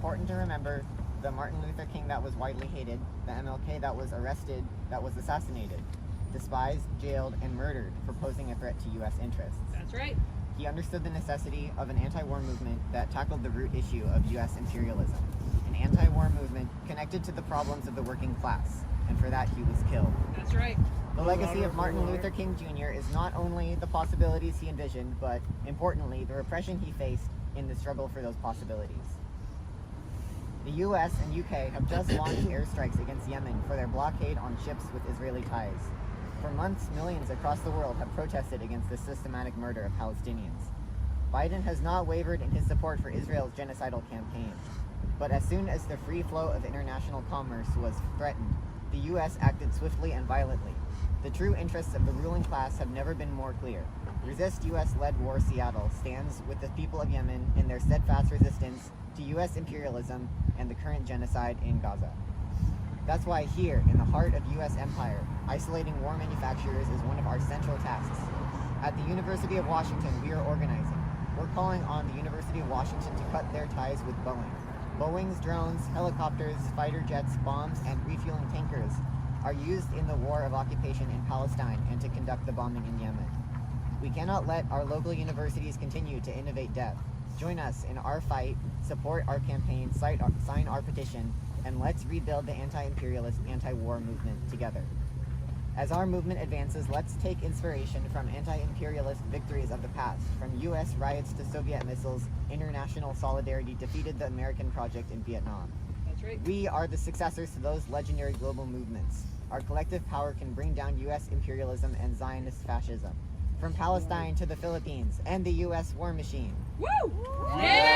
important to remember the Martin Luther King that was widely hated, the MLK that was arrested, that was assassinated, despised, jailed, and murdered for posing a threat to U.S. interests. That's right. He understood the necessity of an anti-war movement that tackled the root issue of U.S. imperialism, an anti-war movement connected to the problems of the working class, and for that he was killed. That's right. The legacy of Martin Luther King Jr. is not only the possibilities he envisioned, but importantly, the repression he faced in the struggle for those possibilities. The US and UK have just launched airstrikes against Yemen for their blockade on ships with Israeli ties. For months, millions across the world have protested against the systematic murder of Palestinians. Biden has not wavered in his support for Israel's genocidal campaign. But as soon as the free flow of international commerce was threatened, the US acted swiftly and violently. The true interests of the ruling class have never been more clear. Resist US-led War Seattle stands with the people of Yemen in their steadfast resistance to US imperialism and the current genocide in Gaza. That's why here, in the heart of US empire, isolating war manufacturers is one of our central tasks. At the University of Washington, we are organizing. We're calling on the University of Washington to cut their ties with Boeing. Boeing's drones, helicopters, fighter jets, bombs, and refueling tankers are used in the war of occupation in Palestine and to conduct the bombing in Yemen. We cannot let our local universities continue to innovate death. Join us in our fight, support our campaign, sign our petition, and let's rebuild the anti-imperialist, anti-war movement together. As our movement advances, let's take inspiration from anti-imperialist victories of the past. From US riots to Soviet missiles, international solidarity defeated the American project in Vietnam. That's right. We are the successors to those legendary global movements. Our collective power can bring down US imperialism and Zionist fascism. From Palestine to the Philippines and the US war machine. Woo! Yeah!